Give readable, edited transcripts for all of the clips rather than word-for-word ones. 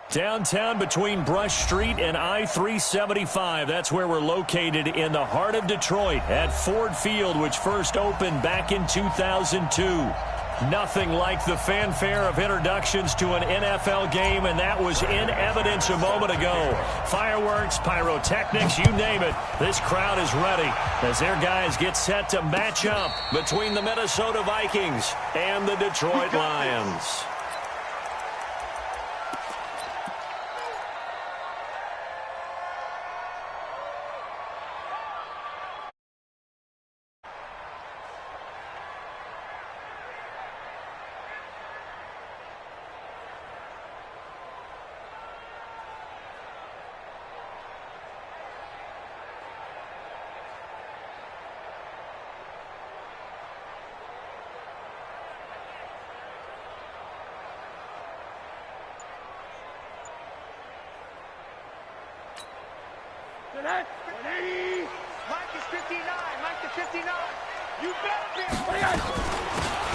Downtown between Brush Street and I-375. That's where we're located in the heart of Detroit at Ford Field, which first opened back in 2002. Nothing like the fanfare of introductions to an NFL game, and that was in evidence a moment ago. Fireworks, pyrotechnics, you name it. This crowd is ready as their guys get set to match up between the Minnesota Vikings and the Detroit Lions.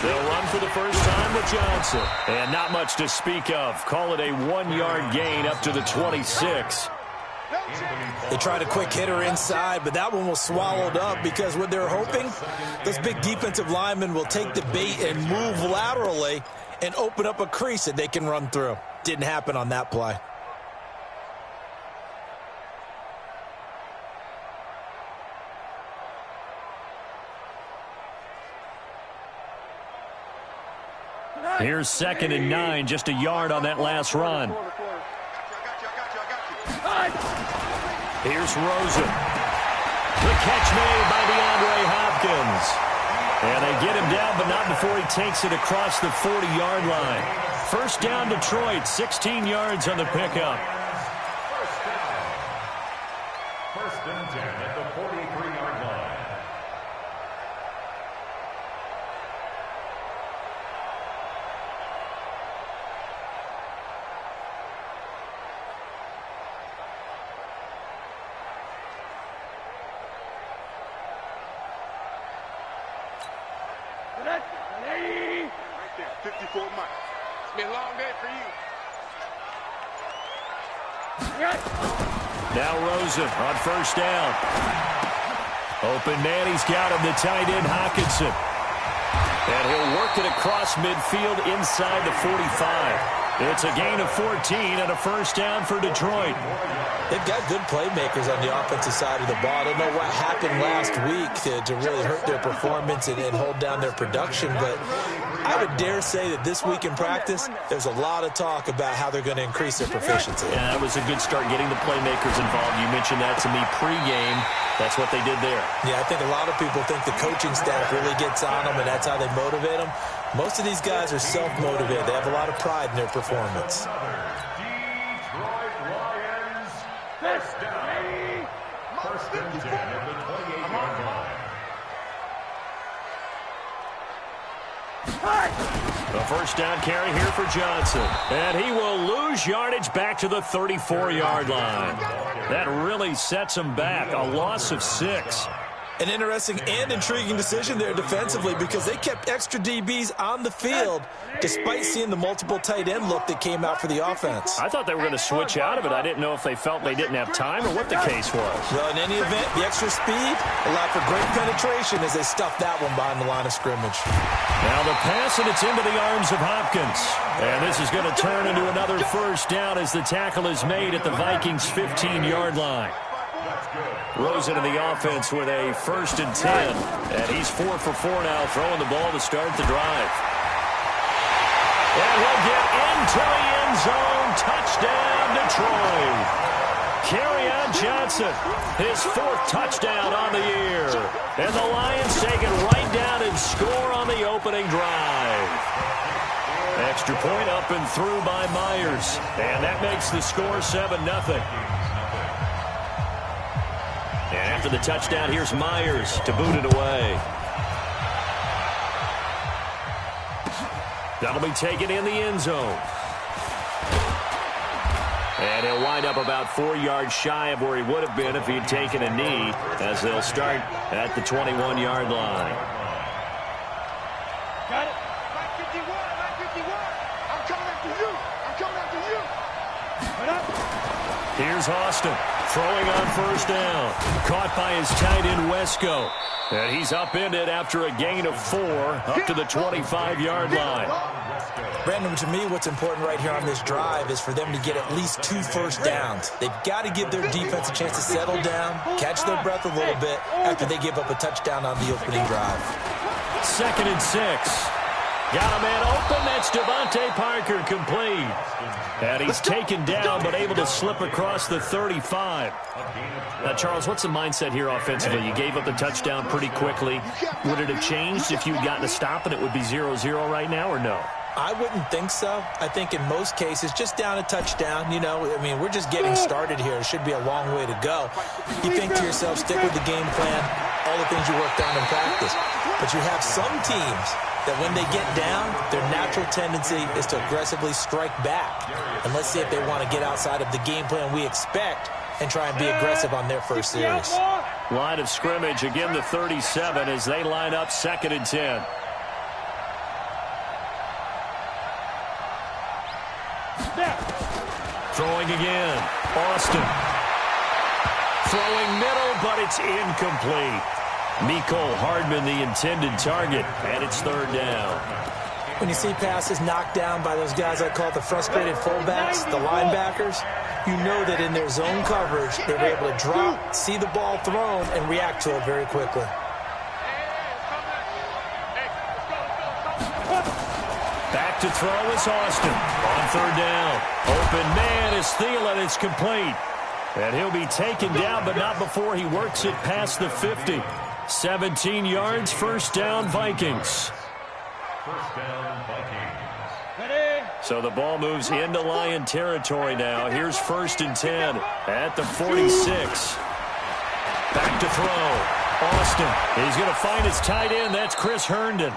They'll run for the first time with Johnson. And not much to speak of. Call it a 1-yard gain up to the 26. They tried a quick hitter inside, but that one was swallowed up because what they're hoping, those big defensive linemen will take the bait and move laterally and open up a crease that they can run through. Didn't happen on that play. Here's 2nd and 9, just a yard on that last run. Here's Rosen. The catch made by DeAndre Hopkins. And they get him down, but not before he takes it across the 40-yard line. First down, Detroit, 16 yards on the pickup. First and 10 at the 43-yard line. Right there, 54 miles. It's been a long day for you. Now Rosen on first down. Open man, he's got him, the tight end Hockenson. And he'll work it across midfield inside the 45. It's a gain of 14 and a first down for Detroit. They've got good playmakers on the offensive side of the ball. I don't know what happened last week to really hurt their performance and hold down their production, but I would dare say that this week in practice, there's a lot of talk about how they're going to increase their proficiency. Yeah, that was a good start getting the playmakers involved. You mentioned that to me pregame. That's what they did there. Yeah, I think a lot of people think the coaching staff really gets on them, and that's how they motivate them. Most of these guys are self-motivated. They have a lot of pride in their performance. Detroit Lions. First down. First and 10 at the 28-yard line. The first down carry here for Johnson. And he will lose yardage back to the 34-yard line. That really sets him back. A loss of 6. An interesting and intriguing decision there defensively because they kept extra DBs on the field despite seeing the multiple tight end look that came out for the offense. I thought they were going to switch out of it. I didn't know if they felt they didn't have time or what the case was. Well, in any event, the extra speed allowed for great penetration as they stuffed that one behind the line of scrimmage. Now the pass, and it's into the arms of Hopkins. And this is going to turn into another first down as the tackle is made at the Vikings' 15-yard line. Rosen in the offense with a 1st and 10. And he's 4 for 4 now, throwing the ball to start the drive. And he'll get into the end zone. Touchdown, Detroit. Kerryon Johnson, his 4th touchdown on the year. And the Lions take it right down and score on the opening drive. Extra point up and through by Myers. And that makes the score 7-0. And after the touchdown, here's Myers to boot it away. That'll be taken in the end zone. And he'll wind up about 4 yards shy of where he would have been if he'd taken a knee, as they'll start at the 21-yard line. Got it. 51, 51. I'm coming after you. I'm coming after you. Here's Austin throwing on first down. Caught by his tight end, Wesco. And he's upended after a gain of 4 up to the 25-yard line. Brandon, to me, what's important right here on this drive is for them to get at least 2 first downs. They've got to give their defense a chance to settle down, catch their breath a little bit after they give up a touchdown on the opening drive. 2nd and 6. Got a man open. That's Devontae Parker, complete. And he's taken down but able to slip across the 35. Now, Charles, what's the mindset here offensively? You gave up the touchdown pretty quickly. Would it have changed if you had gotten a stop and it would be 0-0 right now, or no? I wouldn't think so. I think in most cases, just down a touchdown, we're just getting started here. It should be a long way to go. You think to yourself, stick with the game plan, all the things you worked on in practice. But you have some teams that when they get down, their natural tendency is to aggressively strike back. And let's see if they want to get outside of the game plan we expect and try and be aggressive on their first series. Line of scrimmage, again the 37 as they line up 2nd and 10. Throwing again. Austin. Throwing middle, but it's incomplete. Mecole Hardman, the intended target, and it's 3rd down. When you see passes knocked down by those guys I call the frustrated fullbacks, the linebackers, you know that in their zone coverage, they were able to drop, see the ball thrown, and react to it very quickly. Back to throw is Austin on 3rd down. Open man is Thielen. It's complete. And he'll be taken down, but not before he works it past the 50. 17 yards, 1st down, Vikings. 1st down, Vikings. So the ball moves into Lion territory now. Here's 1st and 10 at the 46. Back to throw. Austin. He's going to find his tight end. That's Chris Herndon.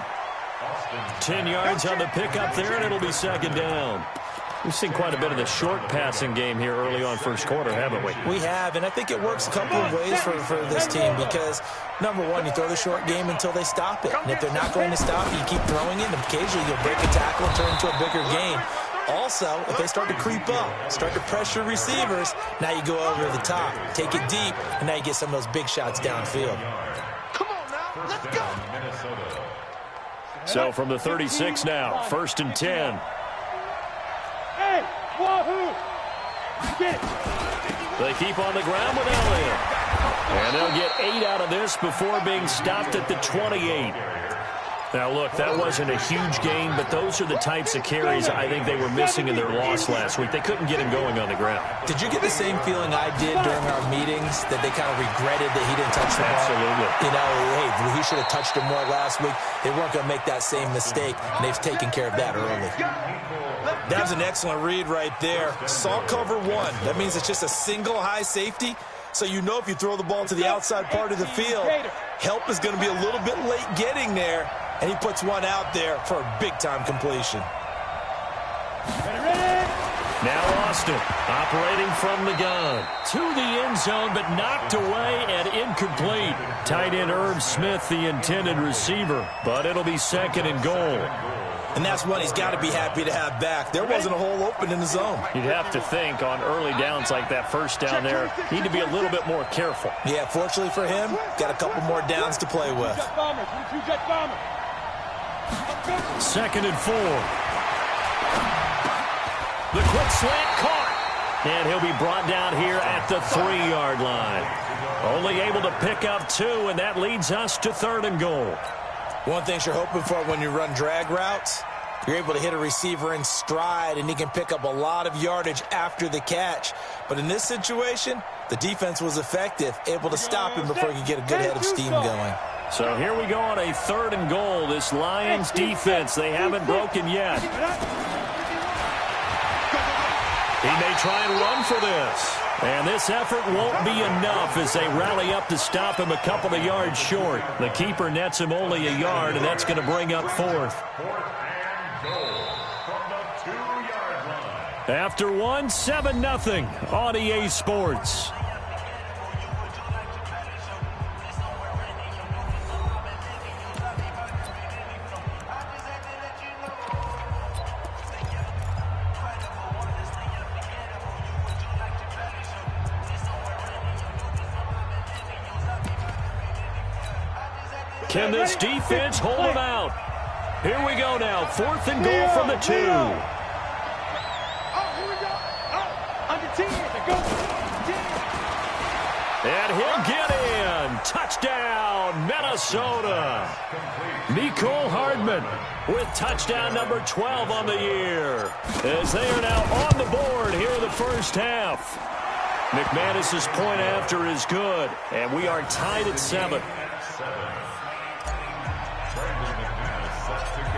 10 yards on the pickup there, and it'll be 2nd down. We've seen quite a bit of the short passing game here early on first quarter, haven't we? We have, and I think it works a couple of ways for this team because, number one, you throw the short game until they stop it. And if they're not going to stop it, you keep throwing it, and occasionally you'll break a tackle and turn into a bigger gain. Also, if they start to creep up, start to pressure receivers, now you go over the top, take it deep, and now you get some of those big shots downfield. Come on now, let's go. So from the 36 now, 1st and 10. Hey, wahoo! Get it. They keep on the ground with Elliott. And they'll get 8 out of this before being stopped at the 28. Now, look, that wasn't a huge gain, but those are the types of carries I think they were missing in their loss last week. They couldn't get him going on the ground. Did you get the same feeling I did during our meetings, that they kind of regretted that he didn't touch the ball? Absolutely. Hey, he should have touched him more last week. They weren't going to make that same mistake, and they've taken care of that early. That was an excellent read right there. Saw cover 1. That means it's just a single high safety. So you know if you throw the ball to the outside part of the field, help is going to be a little bit late getting there. And he puts one out there for a big-time completion. Now Austin operating from the gun. To the end zone, but knocked away and incomplete. Tight end Irv Smith, the intended receiver. But it'll be 2nd and goal. And that's one he's got to be happy to have back. There wasn't a hole open in the zone. You'd have to think on early downs like that, 1st down there, need to be a little bit more careful. Yeah, fortunately for him, got a couple more downs to play with. 2nd and 4. The quick slant caught. And he'll be brought down here at the 3-yard line. Only able to pick up 2, and that leads us to 3rd and goal. One thing you're hoping for when you run drag routes, you're able to hit a receiver in stride, and he can pick up a lot of yardage after the catch. But in this situation, the defense was effective, able to stop him before he could get a good head of steam going. So here we go on a 3rd and goal. This Lions defense, they haven't broken yet. He may try and run for this. And this effort won't be enough as they rally up to stop him a couple of yards short. The keeper nets him only a yard, and that's going to bring up 4th. 4th and goal from the 2-yard line. After 1, 7-0 on EA Sports. Can this defense hold them out? Here we go now. 4th and goal from the 2. Here we go. Under 10. Go. 10. And he'll get in. Touchdown, Minnesota. Nicole Hardman with touchdown number 12 on the year. As they are now on the board here in the first half. McManus's point after is good. And we are tied at 7.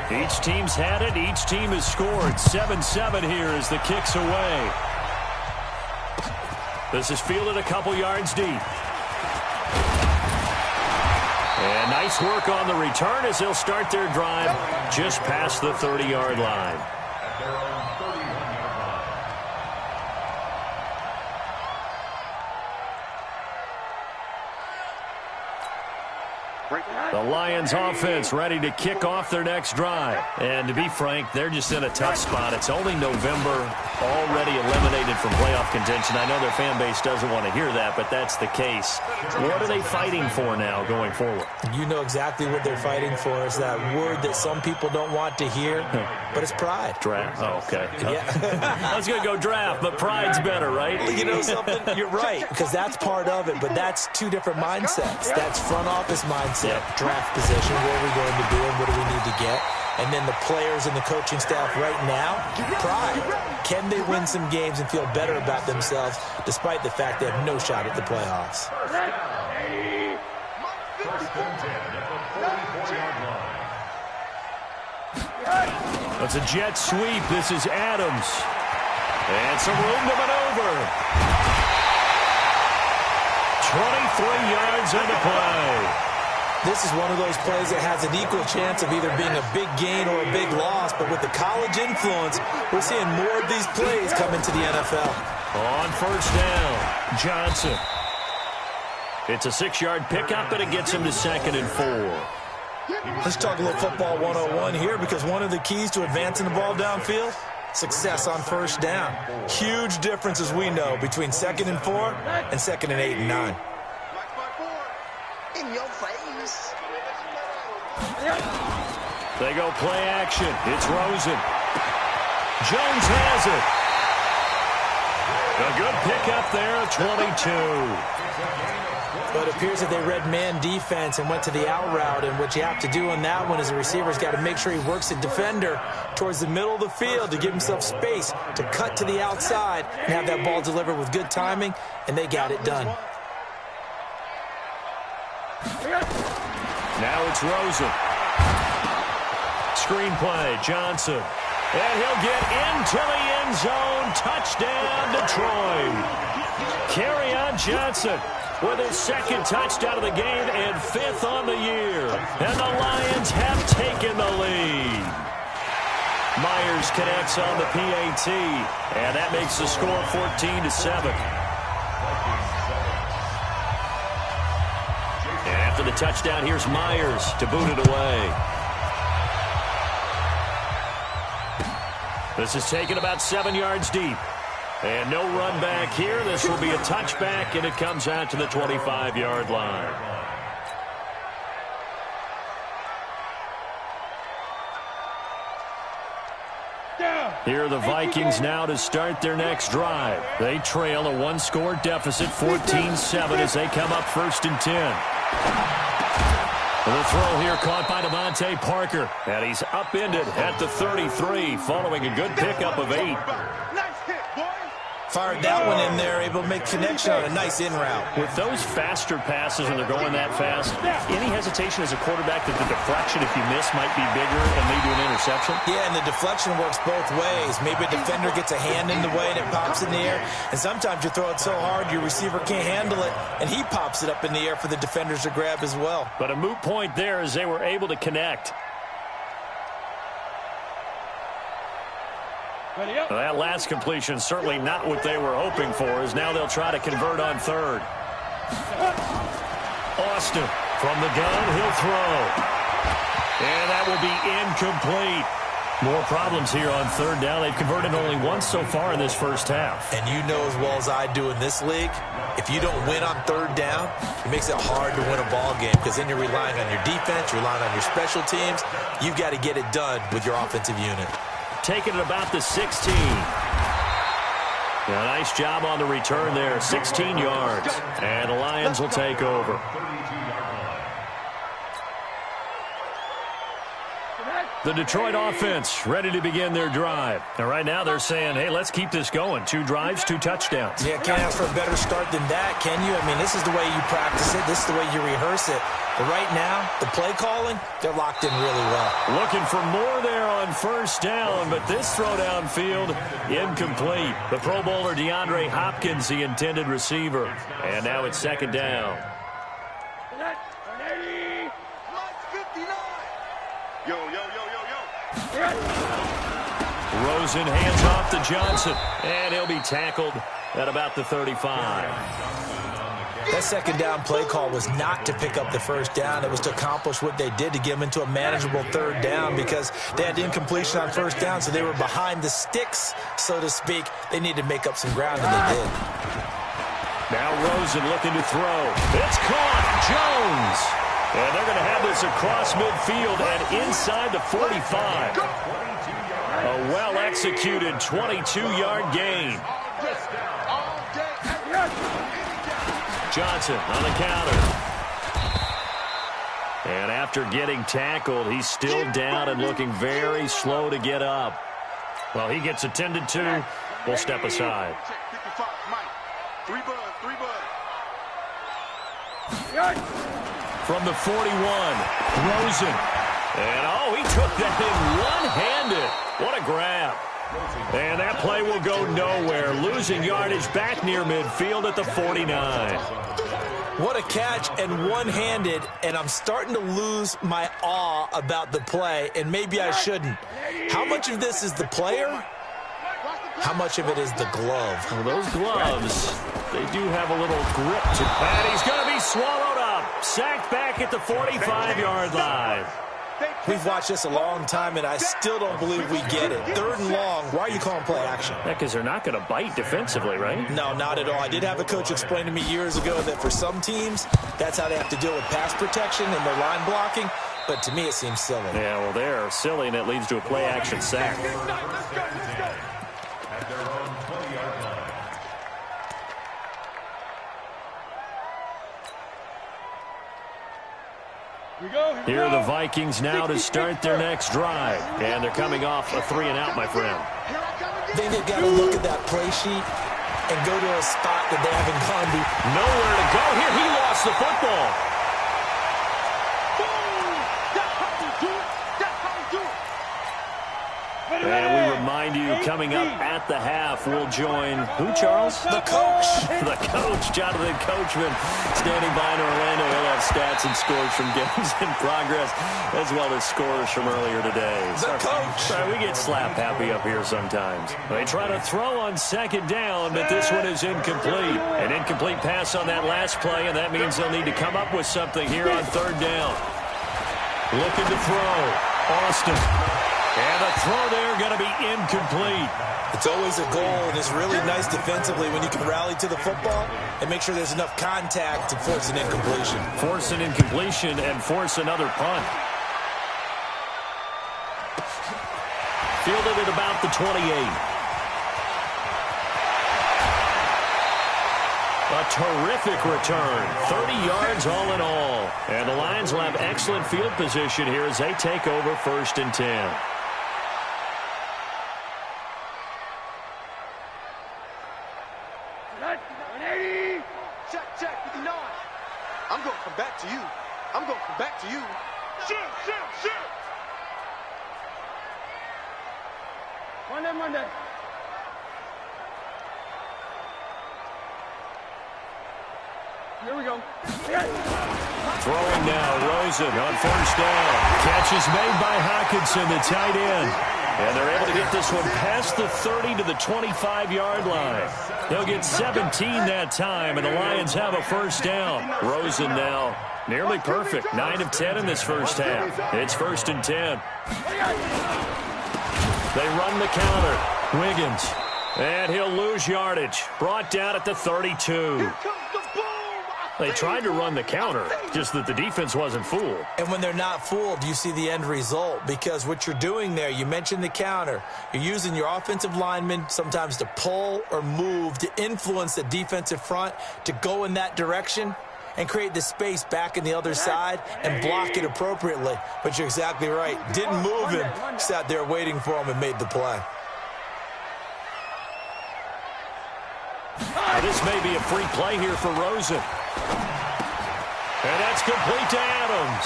Each team's had it. Each team has scored. 7-7 here as the kick's away. This is fielded a couple yards deep. And nice work on the return as they'll start their drive just past the 30-yard line. The Lions offense ready to kick off their next drive. And to be frank, they're just in a tough spot. It's only November, already eliminated from playoff contention. I know their fan base doesn't want to hear that, but that's the case. What are they fighting for now going forward? You know exactly what they're fighting for. Is that word that some people don't want to hear, but it's pride. Draft. Oh, okay. Yeah. I was going to go draft, but pride's better, right? You know something? You're right, because that's part of it, but that's two different mindsets. That's front office mindset, draft position, where are we going to be and what do we need to get? And then the players and the coaching staff right now, pride. Can they win some games and feel better about themselves despite the fact they have no shot at the playoffs? It's a jet sweep. This is Adams. And some room to maneuver. 23 yards on the play. This is one of those plays that has an equal chance of either being a big gain or a big loss, but with the college influence, we're seeing more of these plays come into the NFL. On first down, Johnson. It's a 6-yard pickup, and it gets him to 2nd and 4. Let's talk a little football 101 here, because one of the keys to advancing the ball downfield, success on first down. Huge difference, as we know, between 2nd and 4 and 2nd and 8 and 9. In your face. They go play action. It's Rosen. Jones has it. A good pickup there, 22. But it appears that they read man defense and went to the out route, and what you have to do on that one is the receiver's got to make sure he works the defender towards the middle of the field to give himself space to cut to the outside and have that ball delivered with good timing, and they got it done. Now it's Rosen. Screenplay, Johnson. And he'll get into the end zone. Touchdown, Detroit. Kerryon Johnson with his 2nd touchdown of the game and 5th on the year. And the Lions have taken the lead. Myers connects on the PAT. And that makes the score 14-7. After the touchdown, here's Myers to boot it away. This is taken about 7 yards deep. And no run back here. This will be a touchback, and it comes out to the 25-yard line. Here are the Vikings now to start their next drive. They trail a 1-score deficit, 14-7, as they come up 1st and 10. The throw here caught by Devontae Parker. And he's upended at the 33 following a good pickup of 8. Fired that one in there, able to make connection on a nice in route. With those faster passes when they're going that fast, any hesitation as a quarterback that the deflection, if you miss, might be bigger and lead to an interception? Yeah, and the deflection works both ways. Maybe a defender gets a hand in the way and it pops in the air. And sometimes you throw it so hard your receiver can't handle it, and he pops it up in the air for the defenders to grab as well. But a moot point there as they were able to connect. Well, that last completion certainly not what they were hoping for, as now they'll try to convert on 3rd. Austin from the gun, he'll throw. And that will be incomplete. More problems here on third down. They've converted only once so far in this first half. And you know as well as I do in this league, if you don't win on third down, it makes it hard to win a ball game because then you're relying on your defense, you're relying on your special teams. You've got to get it done with your offensive unit. Taking it about the 16. Yeah, nice job on the return there. 16 yards. And the Lions will take over. The Detroit offense ready to begin their drive. And right now they're saying, hey, let's keep this going. 2 drives, 2 touchdowns. Yeah, can't ask for a better start than that, can you? I mean, this is the way you practice it. This is the way you rehearse it. But right now, the play calling, they're locked in really well. Looking for more there on first down, but this throw downfield, incomplete. The Pro Bowler DeAndre Hopkins, the intended receiver. And now it's second down. Yo, yo, yo, yo, yo. Rosen hands off to Johnson, and he'll be tackled at about the 35. That second down play call was not to pick up the first down. It was to accomplish what they did to get them into a manageable third down because they had incompletion on first down, so they were behind the sticks, so to speak. They needed to make up some ground, and they did. Now Rosen looking to throw. It's caught. Jones. And they're going to have this across midfield and inside the 45. A well-executed 22-yard gain. Johnson on the counter. And after getting tackled, he's still down and looking very slow to get up. Well, he gets attended to. We'll step aside. From the 41, Rosen. And, oh, he took that in one-handed. What a grab. And that play will go nowhere. Losing yardage back near midfield at the 49. What a catch and one-handed, and I'm starting to lose my awe about the play, and maybe I shouldn't. How much of this is the player? How much of it is the glove? Well, those gloves, they do have a little grip to it. And he's going to be swallowed up. Sacked back at the 45-yard line. We've watched this a long time, and I still don't believe we get it. Third and long, why are you calling play action? Yeah, because they're not going to bite defensively, right? No, not at all. I did have a coach explain to me years ago that for some teams, that's how they have to deal with pass protection and their line blocking, but to me it seems silly. Yeah, well, they're silly, and it leads to a play action sack. Here are the Vikings now to start their next drive. And they're coming off a 3-and-out, my friend. I think they've got to look at that play sheet and go to a spot that they haven't gone to. Nowhere to go. Here, he lost the football. And we remind you, coming up at the half, we'll join who, Charles? The coach. The coach, Jonathan Coachman, standing by in Orlando. He'll have stats and scores from games in progress, as well as scores from earlier today. The coach. Sorry, we get slap happy up here sometimes. They try to throw on second down, but this one is incomplete. An incomplete pass on that last play, and that means they'll need to come up with something here on third down. Looking to throw. Austin. And the throw there going to be incomplete. It's always a goal, and it's really nice defensively when you can rally to the football and make sure there's enough contact to force an incompletion. Force an incompletion and force another punt. Fielded at about the 28. A terrific return. 30 yards all in all. And the Lions will have excellent field position here as they take over 1st and 10. I'm going to come back to you. I'm going to come back to you. Shoot. Monday. Here we go. Throwing now, Rosen on 1st down. Catch is made by Hockenson, the tight end. And they're able to get this one past the 30 to the 25-yard line. They'll get 17 that time, and the Lions have a 1st down. Rosen now nearly perfect. 9 of 10 in this first half. It's 1st and 10. They run the counter. Wiggins. And he'll lose yardage. Brought down at the 32. They tried to run the counter, just that the defense wasn't fooled. And when they're not fooled, you see the end result, because what you're doing there, you mentioned the counter. You're using your offensive linemen sometimes to pull or move to influence the defensive front to go in that direction and create the space back in the other side and block it appropriately. But you're exactly right. Didn't move him, sat there waiting for him and made the play. Now, this may be a free play here for Rosen. And that's complete to Adams.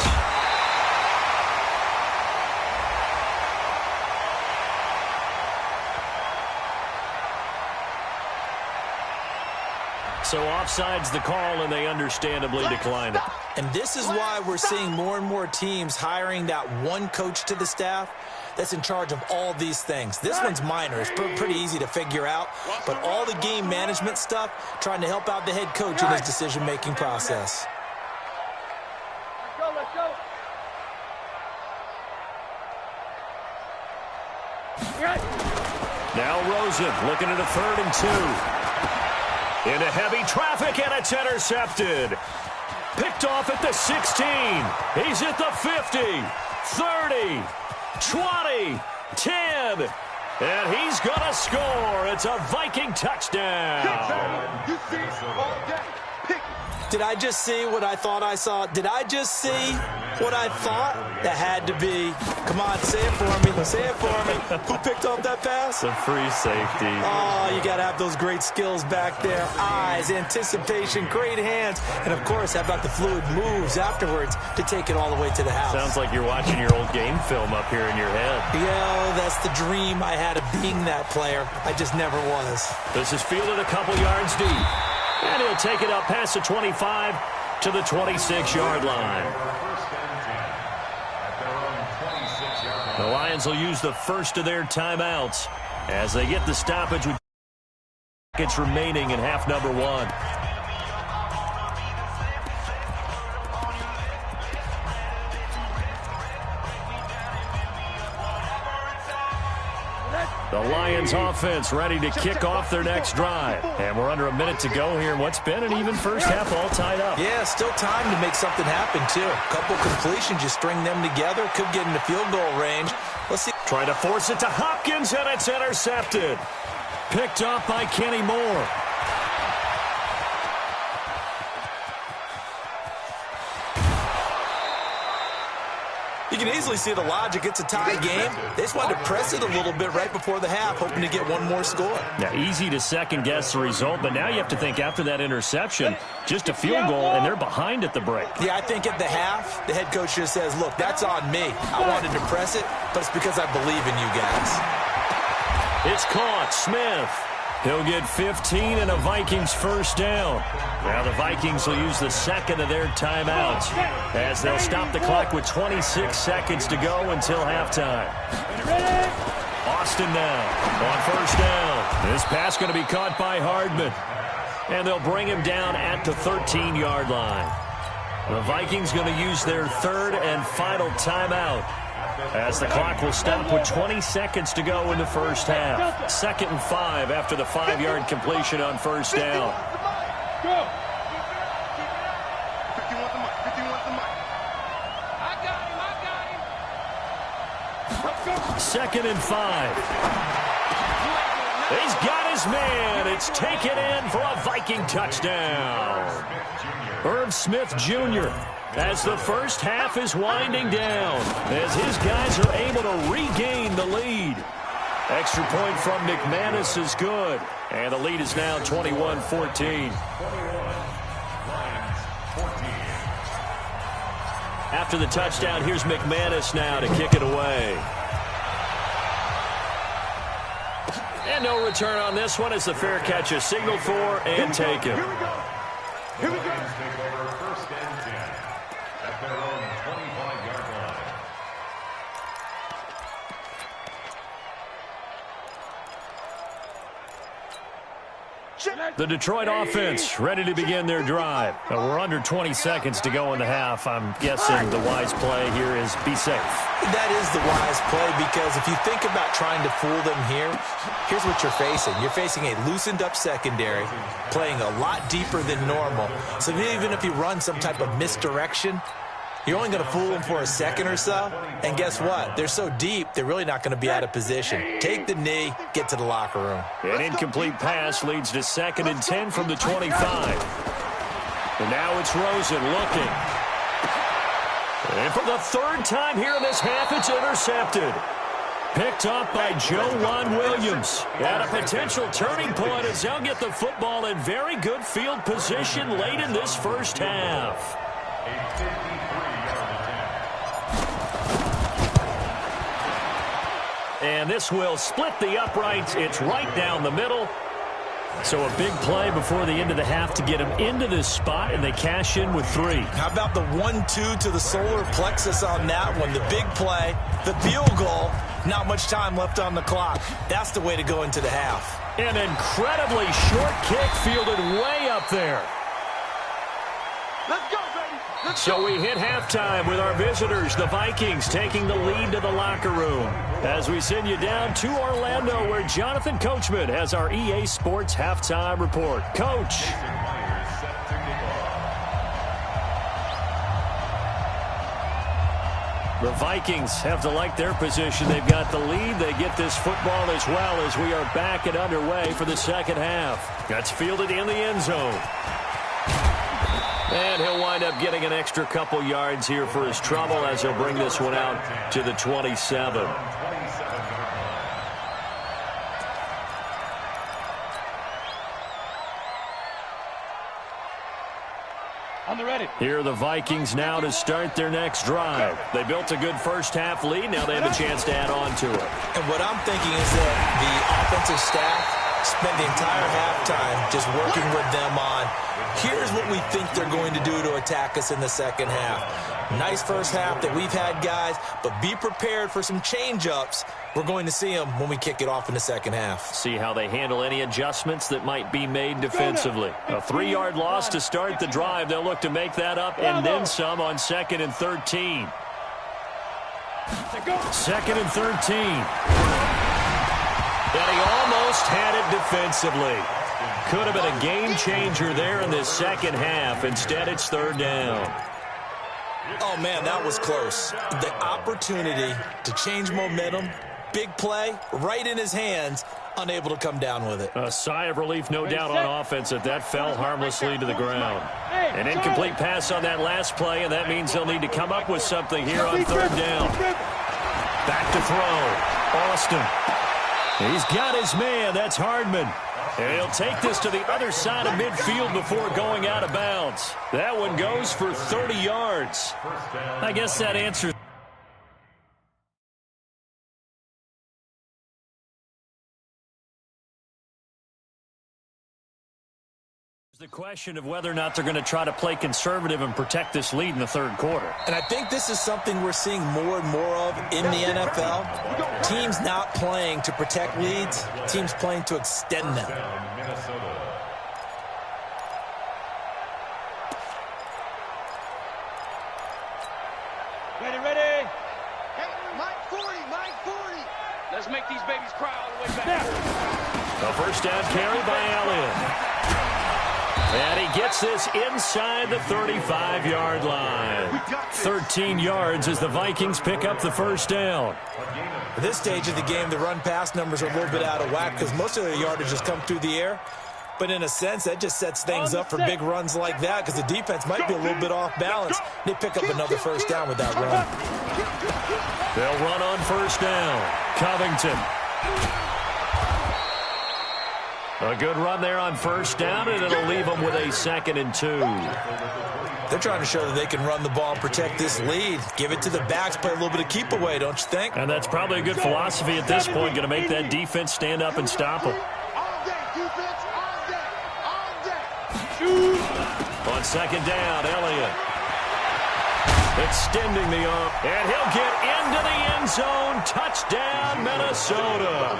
So offside's the call, and they understandably decline it. And this is why we're seeing more and more teams hiring that one coach to the staff that's in charge of all these things. This one's minor. It's pretty easy to figure out. But all the game management stuff, trying to help out the head coach in his decision-making process. Let's go. Now Rosen looking at a 3rd and 2. Into heavy traffic, and it's intercepted. Picked off at the 16. He's at the 50, 30, 20, 10. And he's going to score. It's a Viking touchdown. You see it all day. Pick it. Did I just see what I thought I saw? Did I just see what I thought? That had to be. Come on, say it for me. Say it for me. Who picked off that pass? A free safety. Oh, you got to have those great skills back there. Eyes, anticipation, great hands. And, of course, how about the fluid moves afterwards to take it all the way to the house? Sounds like you're watching your old game film up here in your head. Yeah, that's the dream I had of being that player. I just never was. This is fielded a couple yards deep. And he'll take it up past the 25 to the 26-yard line. The Lions will use the first of their timeouts as they get the stoppage with seconds remaining in half number 1. The Lions offense ready to kick off their next drive. And we're under a minute to go here in what's been an even first half, all tied up. Yeah, still time to make something happen, too. A couple completions, you string them together, could get into field goal range. Let's see. Trying to force it to Hopkins, and it's intercepted. Picked up by Kenny Moore. You can easily see the logic. It's a tie game. They just wanted to press it a little bit right before the half, hoping to get one more score. Now, easy to second-guess the result, but now you have to think after that interception, just a field goal, and they're behind at the break. Yeah, I think at the half, the head coach just says, look, that's on me. I wanted to press it, but it's because I believe in you guys. It's caught. Smith. He'll get 15 and a Vikings first down. Now the Vikings will use the second of their timeouts as they'll stop the clock with 26 seconds to go until halftime. Austin now on first down. This pass going to be caught by Hardman. And they'll bring him down at the 13-yard line. The Vikings going to use their third and final timeout as the clock will stop with 20 seconds to go in the first half. 2nd and 5 after the 5-yard completion on first down. Go. 51 the mic. 51 the mic. I got him. 2nd and 5. He's got his man. It's taken in for a Viking touchdown. Irv Smith Jr. as the first half is winding down, as his guys are able to regain the lead. Extra point from McManus is good, and the lead is now 21-14. After the touchdown, here's McManus now to kick it away. And no return on this one as the fair catch is signaled for and taken. Here we go. Here we go. Take over 1st and 10 at their own 25-yard line. The Detroit offense ready to begin their drive. We're under 20 seconds to go in the half. I'm guessing the wise play here is be safe. That is the wise play, because if you think about trying to fool them here, here's what you're facing. You're facing a loosened up secondary, playing a lot deeper than normal. So even if you run some type of misdirection, you're only going to fool them for a second or so. And guess what? They're so deep, they're really not going to be out of position. Take the knee, get to the locker room. An incomplete pass leads to 2nd and 10 from the 25. And now it's Rosen looking. And for the 3rd time here in this half, it's intercepted. Picked up by Joe Williams. At a potential turning point as they'll get the football in very good field position late in this first half. And this will split the uprights. It's right down the middle. So a big play before the end of the half to get them into this spot, and they cash in with 3. How about the 1-2 to the solar plexus on that one? The big play, the field goal, not much time left on the clock. That's the way to go into the half. An incredibly short kick fielded way up there. Let's go, baby. Let's So go. we hit halftime with our visitors, the Vikings, taking the lead to the locker room. As we send you down to Orlando, where Jonathan Coachman has our EA Sports halftime report. Coach. The Vikings have to like their position. They've got the lead. They get this football as well as we are back and underway for the second half. That's fielded in the end zone. And he'll wind up getting an extra couple yards here for his trouble as he'll bring this one out to the 27. On the ready. Here are the Vikings now to start their next drive. They built a good first half lead. Now they have a chance to add on to it. And what I'm thinking is that the offensive staff spent the entire halftime just working with them on, here's what we think they're going to do to attack us in the second half. Nice first half that we've had, guys, but be prepared for some change-ups. We're going to see them when we kick it off in the second half. See how they handle any adjustments that might be made defensively. A 3-yard loss to start the drive. They'll look to make that up and then some on 2nd and 13. 2nd and 13. And he almost had it defensively. Could have been a game changer there in this second half. Instead, it's 3rd down. Oh, man, that was close. The opportunity to change momentum, big play, right in his hands, unable to come down with it. A sigh of relief, no doubt, on offense that fell harmlessly to the ground. An incomplete pass on that last play, and that means they'll need to come up with something here on 3rd down. Back to throw. Austin. He's got his man. That's Hardman. And he'll take this to the other side of midfield before going out of bounds. That one goes for 30 yards. I guess that answers the question of whether or not they're going to try to play conservative and protect this lead in the 3rd quarter. And I think this is something we're seeing more and more of in the NFL. Teams not playing to protect leads, teams playing to extend them. Ready. Hey, Mike 40, Mike 40. Let's make these babies cry all the way back. A first down carry by Elliott. And he gets this inside the 35-yard line. 13 yards as the Vikings pick up the first down. At this stage of the game, the run-pass numbers are a little bit out of whack because most of their yardage has come through the air. But in a sense, that just sets things up for big runs like that because the defense might be a little bit off balance. They pick up another first down with that run. They'll run on first down. Covington. A good run there on first down, and it'll leave them with a 2nd and 2. They're trying to show that they can run the ball and protect this lead. Give it to the backs, play a little bit of keep away, don't you think? And that's probably a good philosophy at this point, going to make that defense stand up and stop them. All day, defense, all day, all day. On 2nd down, Elliott. Extending the arm, and he'll get into the end zone. Touchdown, Minnesota.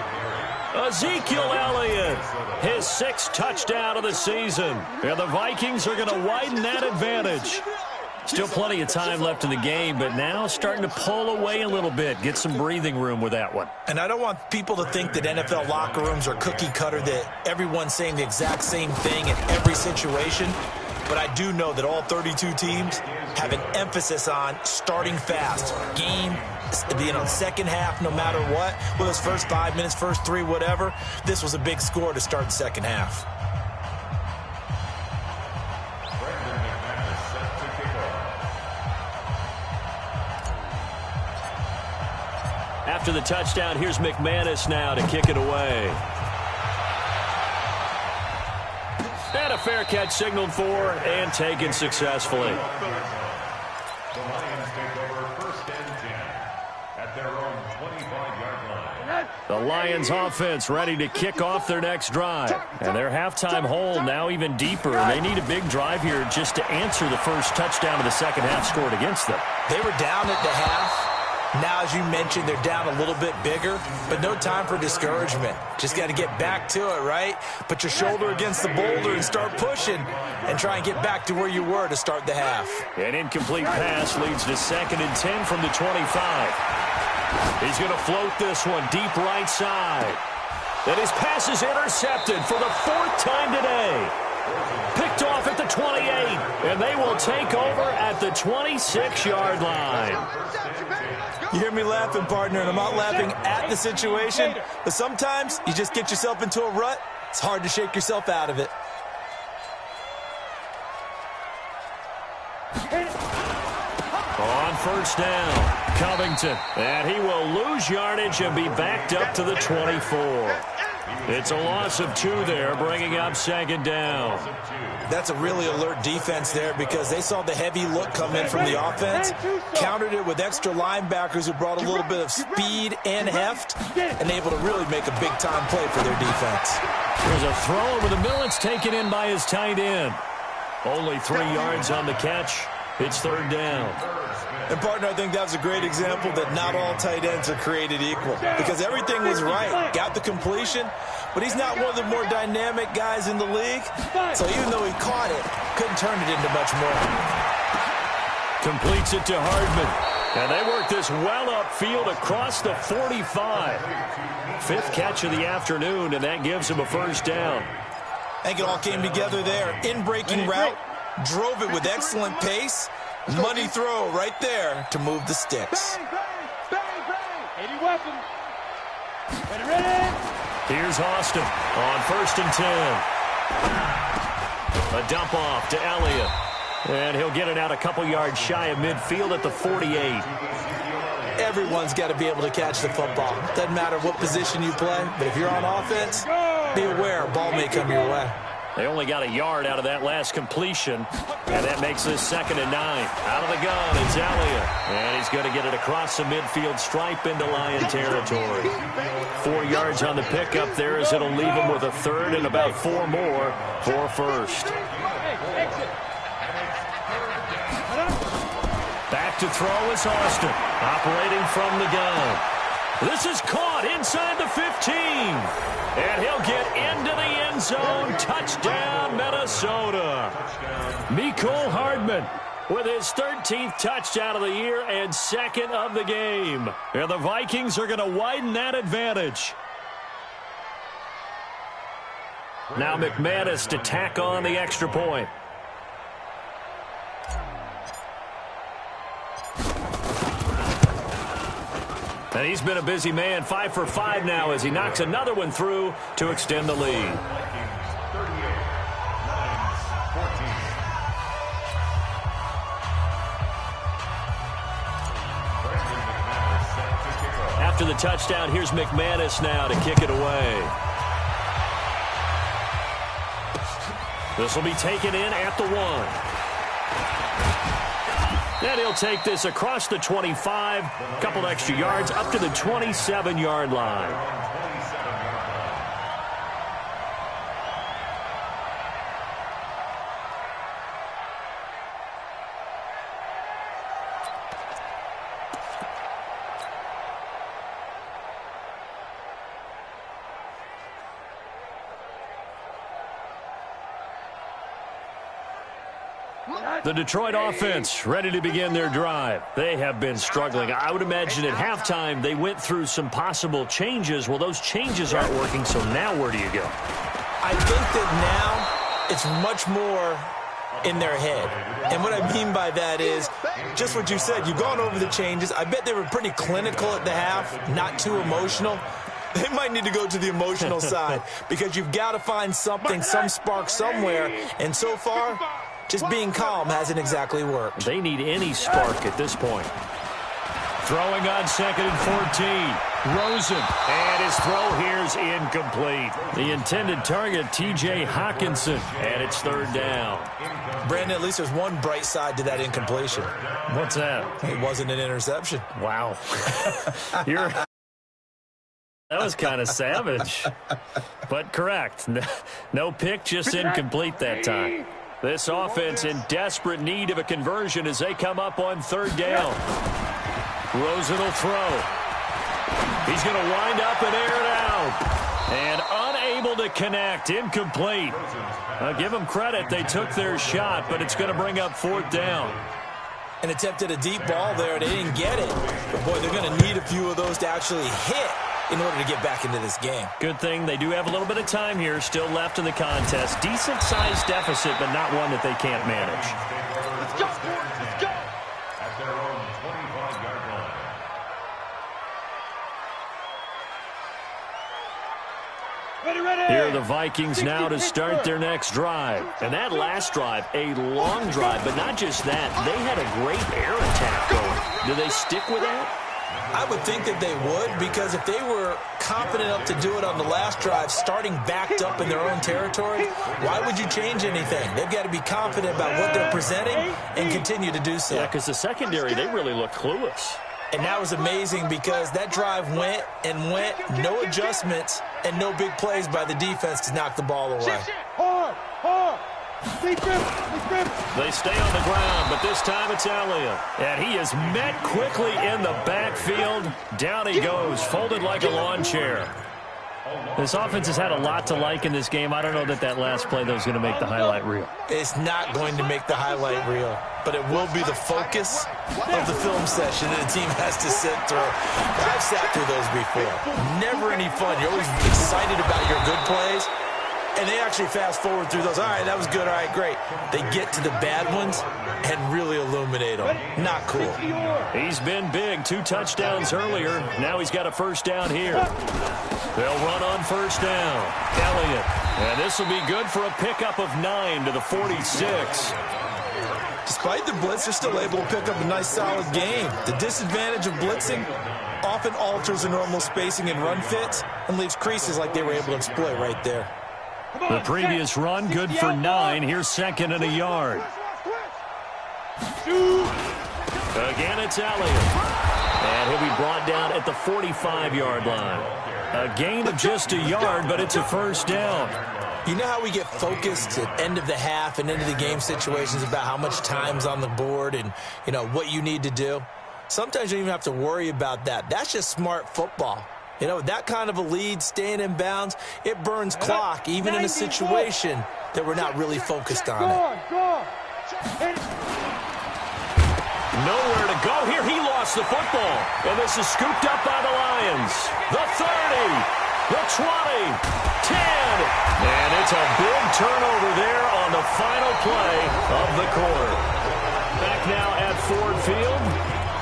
Ezekiel Elliott, his 6th touchdown of the season. And the Vikings are going to widen that advantage. Still plenty of time left in the game, but now starting to pull away a little bit, get some breathing room with that one. And I don't want people to think that NFL locker rooms are cookie cutter, that everyone's saying the exact same thing in every situation. But I do know that all 32 teams have an emphasis on starting fast. Game, second half, no matter what. Whether it's first 5 minutes, first 3, whatever. This was a big score to start the second half. After the touchdown, here's McManus now to kick it away. And a fair catch signaled for and taken successfully. The Lions take over 1st and 10 at their own 25-yard line. The Lions offense ready to kick off their next drive. And their halftime hole now even deeper. They need a big drive here just to answer the first touchdown of the second half scored against them. They were down at the half. Now, as you mentioned, they're down a little bit bigger, but no time for discouragement. Just got to get back to it, right? Put your shoulder against the boulder and start pushing and try and get back to where you were to start the half. An incomplete pass leads to 2nd and 10 from the 25. He's going to float this one deep right side. And his pass is intercepted for the 4th time today. Picked off at the 28, and they will take over at the 26-yard line. You hear me laughing, partner, and I'm not laughing at the situation, but sometimes you just get yourself into a rut. It's hard to shake yourself out of it. On 1st down, Covington, and he will lose yardage and be backed up to the 24. It's a loss of 2 there, bringing up 2nd down. That's a really alert defense there because they saw the heavy look come in from the offense, countered it with extra linebackers who brought a little bit of speed and heft, and able to really make a big-time play for their defense. There's a throw over the middle. It's taken in by his tight end. Only 3 yards on the catch. It's 3rd down. And, partner, I think that was a great example that not all tight ends are created equal because everything was right. Got the completion, but he's not one of the more dynamic guys in the league. So even though he caught it, couldn't turn it into much more. Completes it to Hardman. And they work this well upfield across the 45. 5th catch of the afternoon, and that gives him a 1st down. I think it all came together there. In-breaking route, drove it with excellent pace. Money throw right there to move the sticks. Bang, bang, bang, bang. 80 weapon. Ready. Here's Austin on 1st and 10. A dump off to Elliott. And he'll get it out a couple yards shy of midfield at the 48. Everyone's got to be able to catch the football. Doesn't matter what position you play, but if you're on offense, be aware a ball may come your way. They only got a yard out of that last completion, and that makes this 2nd and 9. Out of the gun, it's Elliott, and he's going to get it across the midfield stripe into Lion territory. 4 yards on the pickup there as it'll leave him with a 3rd and about 4 more for 1st. Back to throw is Austin, operating from the gun. This is caught inside the 15. And he'll get into the end zone. Touchdown, Minnesota. Mecole Hardman with his 13th touchdown of the year and 2nd of the game. And the Vikings are going to widen that advantage. Now McManus to tack on the extra point. And he's been a busy man, 5 for 5 now as he knocks another one through to extend the lead. After the touchdown, here's McManus now to kick it away. This will be taken in at the 1. And he'll take this across the 25, a couple extra yards up to the 27-yard line. The Detroit offense ready to begin their drive. They have been struggling. I would imagine at halftime they went through some possible changes. Well, those changes aren't working, so now where do you go? I think that now it's much more in their head. And what I mean by that is just what you said. You've gone over the changes. I bet they were pretty clinical at the half, not too emotional. They might need to go to the emotional side because you've got to find something, some spark somewhere. And so far, just being calm hasn't exactly worked. They need any spark at this point. Throwing on 2nd and 14. Rosen. And his throw here is incomplete. The intended target, T.J. Hawkinson. And it's 3rd down. Brandon, at least there's one bright side to that incompletion. What's that? It wasn't an interception. Wow. That was kind of savage. But correct. No pick, just incomplete that time. This offense in desperate need of a conversion as they come up on 3rd down. Rosen will throw. He's going to wind up and air it out. And unable to connect. Incomplete. I'll give them credit. They took their shot, but it's going to bring up 4th down. An attempt at a deep ball there. They didn't get it. But, boy, they're going to need a few of those to actually hit in order to get back into this game. Good thing they do have a little bit of time here still left in the contest. Decent-sized deficit, but not one that they can't manage. Let's go, let's go. At their own 25-yard line. Ready. Here are the Vikings now to start their next drive. And that last drive, a long drive, but not just that. They had a great air attack going. Do they stick with that? I would think that they would, because if they were confident enough to do it on the last drive, starting backed up in their own territory, why would you change anything? They've got to be confident about what they're presenting and continue to do so. Yeah, because the secondary, they really look clueless. And that was amazing because that drive went and went, no adjustments, and no big plays by the defense to knock the ball away. Hard. They stay on the ground, but this time it's Elliott. And he is met quickly in the backfield. Down he goes, folded like a lawn chair. This offense has had a lot to like in this game. I don't know that last play, though, is going to make the highlight reel. It's not going to make the highlight reel, but it will be the focus of the film session that the team has to sit through. I've sat through those before. Never any fun. You're always excited about your good plays. And they actually fast forward through those. All right, that was good. All right, great. They get to the bad ones and really illuminate them. Not cool. He's been big. 2 touchdowns earlier. Now he's got a 1st down here. They'll run on 1st down. Elliott. And this will be good for a pickup of 9 to the 46. Despite the blitz, they're still able to pick up a nice, solid game. The disadvantage of blitzing often alters the normal spacing and run fits and leaves creases like they were able to exploit right there. The previous run, good for 9. Here's 2nd and a yard. Again, it's Elliott. And he'll be brought down at the 45-yard line. A gain of just a yard, but it's a 1st down. You know how we get focused at end of the half and into the game situations about how much time's on the board and, you know, what you need to do? Sometimes you don't even have to worry about that. That's just smart football. You know, that kind of a lead, staying in bounds, it burns clock, even in a situation that we're not really focused on it. Nowhere to go here. He lost the football. And this is scooped up by the Lions. The 30, the 20, 10. And it's a big turnover there on the final play of the quarter. Back now at Ford Field.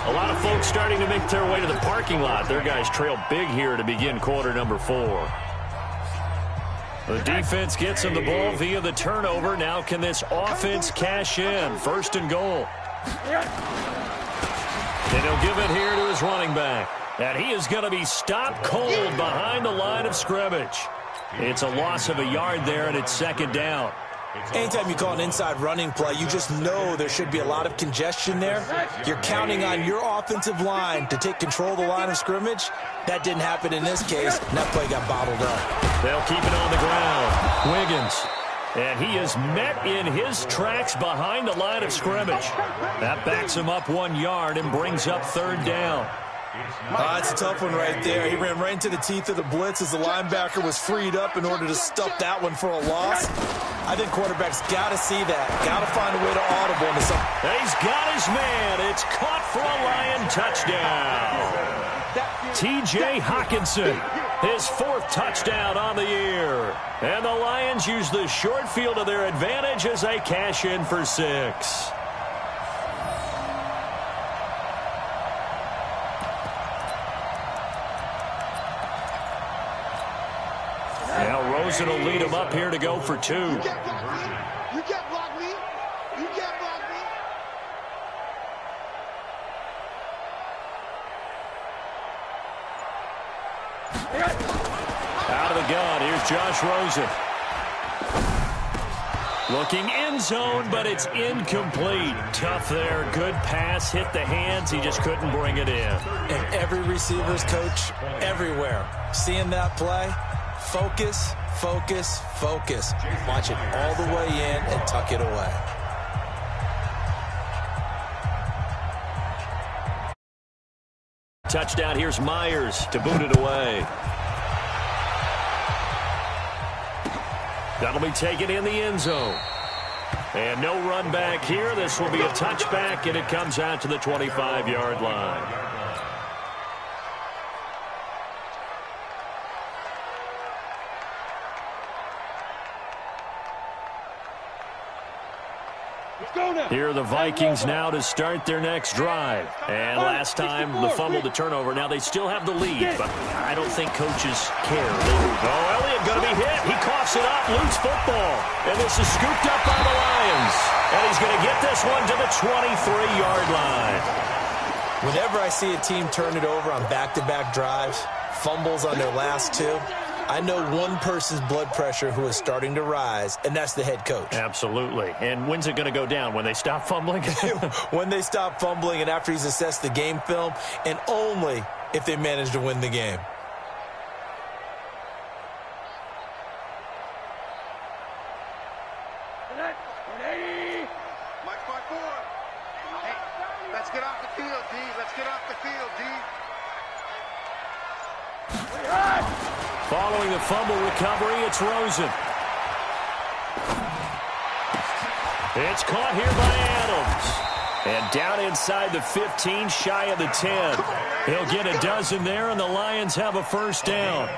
A lot of folks starting to make their way to the parking lot. Their guys trail big here to begin quarter number 4. The defense gets him the ball via the turnover. Now can this offense cash in? 1st and goal. And he'll give it here to his running back. And he is going to be stopped cold behind the line of scrimmage. It's a loss of a yard there, and it's 2nd down. Anytime you call an inside running play, you just know there should be a lot of congestion there. You're counting on your offensive line to take control of the line of scrimmage. That didn't happen in this case, and that play got bottled up. They'll keep it on the ground. Wiggins. And he is met in his tracks behind the line of scrimmage. That backs him up 1 yard and brings up 3rd down. That's a tough one right there. He ran right into the teeth of the blitz as the linebacker was freed up in order to stuff that one for a loss. I think quarterbacks got to see that. Got to find a way to audible into something. He's got his man. It's caught for a Lion touchdown. T.J. Hawkinson, his 4th touchdown on the year. And the Lions use the short field to their advantage as they cash in for 6. Now Rosen will lead him up here to go for 2. You can't block me. You can't block me. Out of the gun, here's Josh Rosen. Looking end zone, but it's incomplete. Tough there. Good pass, hit the hands. He just couldn't bring it in. And every receiver's coach everywhere. Seeing that play, focus, focus, focus. Watch it all the way in and tuck it away. Touchdown, here's Myers to boot it away. That'll be taken in the end zone. And no run back here. This will be a touchback, and it comes out to the 25-yard line. Here are the Vikings now to start their next drive. And last time, the fumble to turnover. Now they still have the lead, but I don't think coaches care. Elliott going to be hit. He coughs it up, loose football. And this is scooped up by the Lions. And he's going to get this one to the 23-yard line. Whenever I see a team turn it over on back-to-back drives, fumbles on their last 2, I know one person's blood pressure who is starting to rise, and that's the head coach. Absolutely. And when's it going to go down? When they stop fumbling? When they stop fumbling and after he's assessed the game film, and only if they manage to win the game. Hey, let's get off the field, D. Let's get off the field, D. Following the fumble recovery, it's Rosen. It's caught here by Adams. And down inside the 15, shy of the 10. He'll get a dozen there, and the Lions have a first down.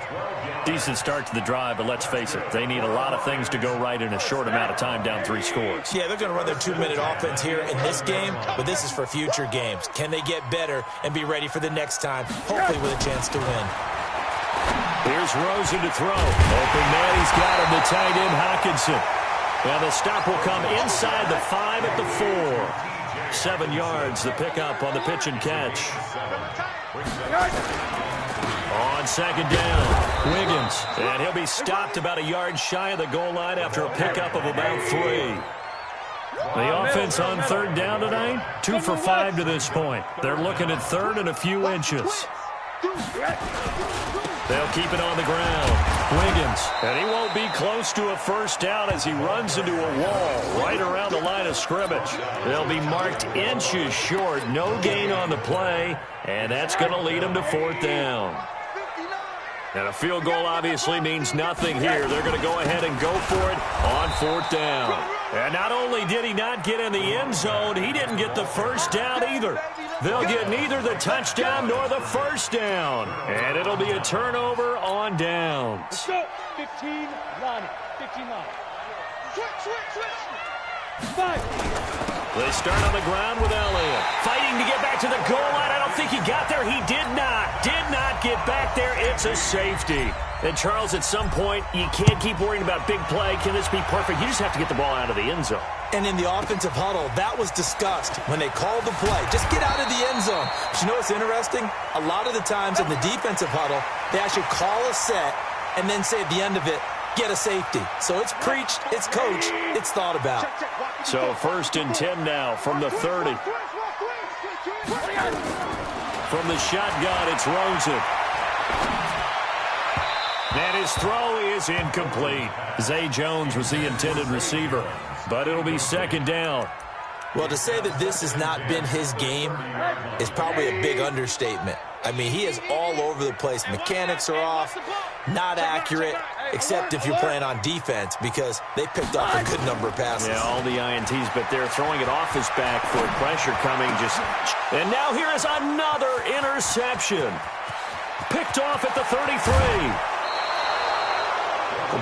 Decent start to the drive, but let's face it, they need a lot of things to go right in a short amount of time, down 3 scores. Yeah, they're going to run their 2-minute offense here in this game, but this is for future games. Can they get better and be ready for the next time, hopefully with a chance to win? Here's Rosen to throw. Open man, he's got him, the tight end Hawkinson. And the stop will come inside the 5 at the 4. 7 yards, the pickup on the pitch and catch. On second down, Wiggins. And he'll be stopped about a yard shy of the goal line after a pickup of about 3. The offense on 3rd down tonight, 2 for 5 to this point. They're looking at 3rd and a few inches. They'll keep it on the ground. Wiggins, and he won't be close to a first down as he runs into a wall right around the line of scrimmage. They'll be marked inches short, no gain on the play, and that's going to lead them to 4th down. And a field goal obviously means nothing here. They're going to go ahead and go for it on 4th down. And not only did he not get in the end zone, he didn't get the first down either. They'll get neither the touchdown nor the first down. And it'll be a turnover on downs. Let's go. 15 line. 15 line. Switch. 5. They start on the ground with Elliott. Fighting to get back to the goal line. I don't think he got there. He did not get back there. It's a safety. And, Charles, at some point, you can't keep worrying about big play. Can this be perfect? You just have to get the ball out of the end zone. And in the offensive huddle, that was discussed when they called the play. Just get out of the end zone. But you know what's interesting? A lot of the times in the defensive huddle, they actually call a set and then say at the end of it, get a safety. So it's preached, it's coached, it's thought about. So 1st and 10 now from the 30. From the shotgun, it's Rosen. And his throw is incomplete. Zay Jones was the intended receiver, but it'll be 2nd down. Well, to say that this has not been his game is probably a big understatement. I mean, he is all over the place. Mechanics are off, not accurate, except if you're playing on defense, because they picked off a good number of passes. Yeah, all the INTs, but they're throwing it off his back for pressure coming. And now here is another interception. Picked off at the 33.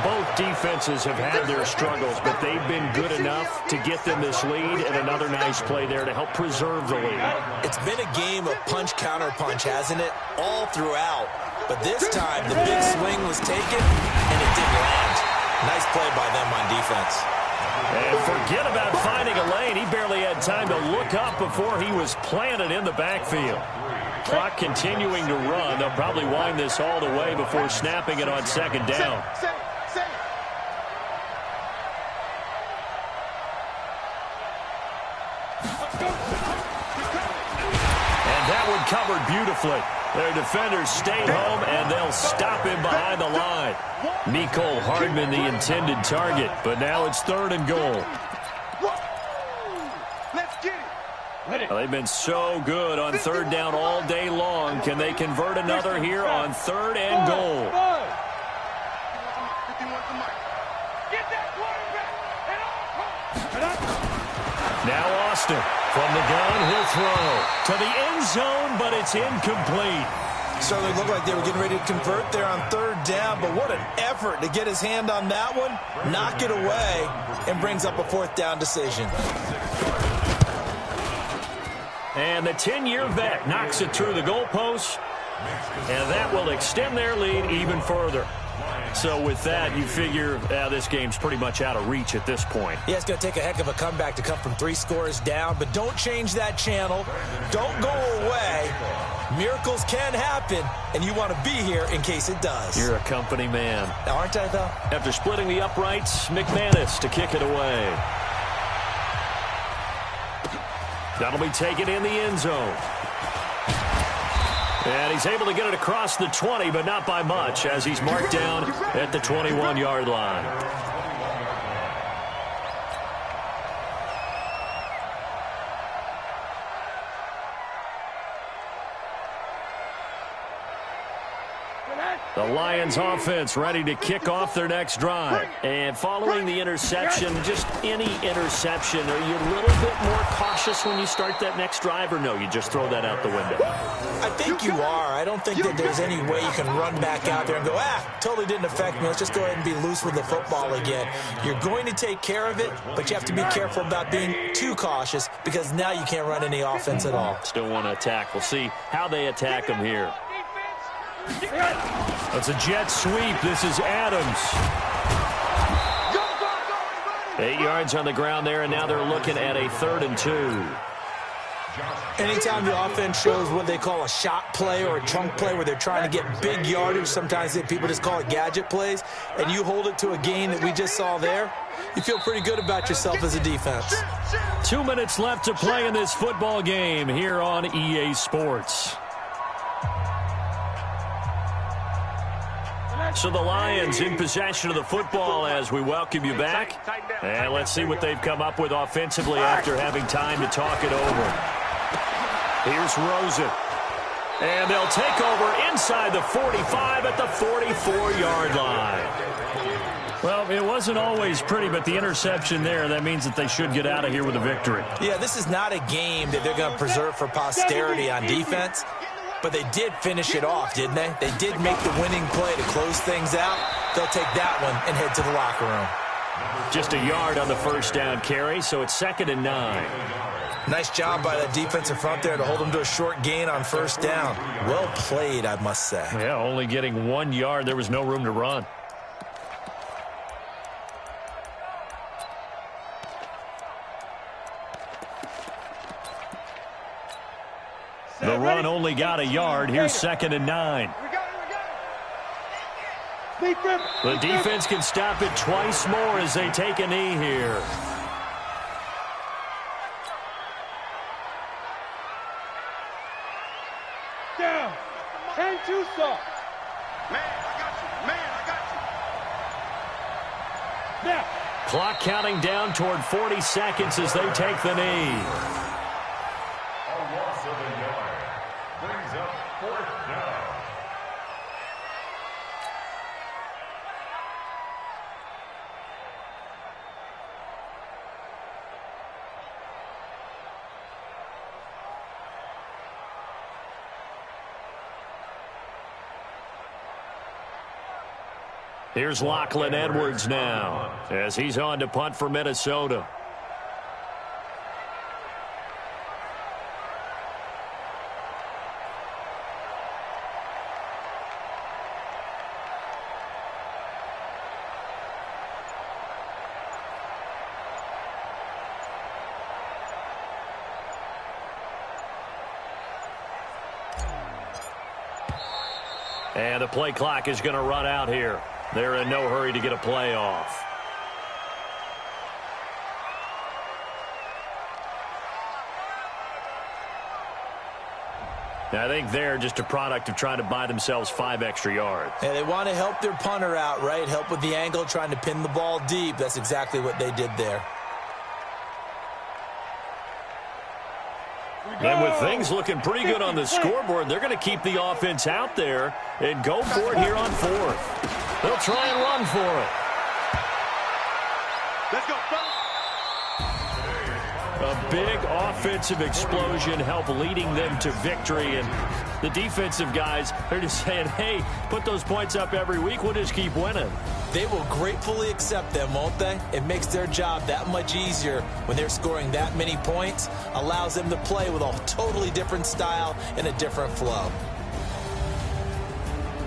Both defenses have had their struggles, but they've been good enough to get them this lead, and another nice play there to help preserve the lead. It's been a game of punch-counter-punch, hasn't it? All throughout. But this time, the big swing was taken, and it didn't land. Nice play by them on defense. And forget about finding a lane. He barely had time to look up before he was planted in the backfield. Clock continuing to run. They'll probably wind this all the way before snapping it on second down. Covered beautifully. Their defenders stayed home, and they'll stop him behind the line. Mecole Hardman, the intended target, but now it's 3rd and goal. Well, they've been so good on 3rd down all day long. Can they convert another here on 3rd and goal? Now Austin. From the gun, he'll throw to the end zone, but it's incomplete. Certainly looked like they were getting ready to convert there on 3rd down, but what an effort to get his hand on that one, knock it away, and brings up a 4th down decision. And the 10-year vet knocks it through the goalpost, and that will extend their lead even further. So with that, you figure this game's pretty much out of reach at this point. Yeah, it's going to take a heck of a comeback to come from 3 scores down, but don't change that channel. Don't go away. Miracles can happen, and you want to be here in case it does. You're a company man. Aren't I, though? After splitting the uprights, McManus to kick it away. That'll be taken in the end zone. And he's able to get it across the 20, but not by much, as he's marked down at the 21-yard line. The Lions offense ready to kick off their next drive. And following the interception, just any interception, are you a little bit more cautious when you start that next drive, or no, you just throw that out the window? I think you are. I don't think that there's any way you can run back out there and go, totally didn't affect me. Let's just go ahead and be loose with the football again. You're going to take care of it, but you have to be careful about being too cautious, because now you can't run any offense at all. Still want to attack. We'll see how they attack them here. It's a jet sweep. This is Adams. 8 yards on the ground there, and now they're looking at a 3rd and 2. Anytime the offense shows what they call a shot play or a chunk play where they're trying to get big yardage, sometimes people just call it gadget plays, and you hold it to a gain that we just saw there, you feel pretty good about yourself as a defense. 2 minutes left to play in this football game here on EA Sports. So the Lions in possession of the football as we welcome you back. And let's see what they've come up with offensively after having time to talk it over. Here's Rosen. And they'll take over inside the 45 at the 44-yard line. Well, it wasn't always pretty, but the interception there, that means that they should get out of here with a victory. Yeah, this is not a game that they're going to preserve for posterity on defense. But they did finish it off, didn't they? They did make the winning play to close things out. They'll take that one and head to the locker room. Just a yard on the first down carry, so it's 2nd and 9. Nice job by that defensive front there to hold them to a short gain on first down. Well played, I must say. Yeah, only getting 1 yard. There was no room to run. The run only got a yard. Here's 2nd and 9. The defense can stop it twice more as they take a knee here. Down. And too soft. Man, I got you. Man, I got you. Now. Clock counting down toward 40 seconds as they take the knee. A loss of a yard. Brings up 4th down. Here's Lachlan Edwards now as he's on to punt for Minnesota. And the play clock is going to run out here. They're in no hurry to get a play off. I think they're just a product of trying to buy themselves 5 extra yards. And they want to help their punter out, right? Help with the angle, trying to pin the ball deep. That's exactly what they did there. And with things looking pretty good on the scoreboard, they're going to keep the offense out there and go for it here on 4th. They'll try and run for it. Let's go, A big offensive explosion helped leading them to victory. And the defensive guys, they're just saying, hey, put those points up every week. We'll just keep winning. They will gratefully accept them, won't they? It makes their job that much easier when they're scoring that many points. Allows them to play with a totally different style and a different flow.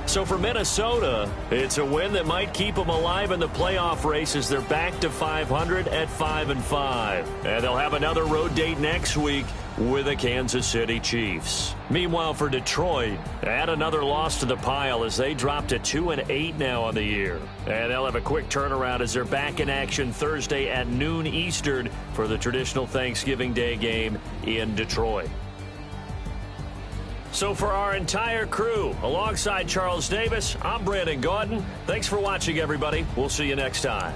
So for Minnesota, it's a win that might keep them alive in the playoff race as they're back to 500 at 5-5. And they'll have another road date next week with the Kansas City Chiefs. Meanwhile, for Detroit, add another loss to the pile as they drop to 2-8 now on the year. And they'll have a quick turnaround as they're back in action Thursday at noon Eastern for the traditional Thanksgiving Day game in Detroit. So for our entire crew, alongside Charles Davis, I'm Brandon Gaudin. Thanks for watching, everybody. We'll see you next time.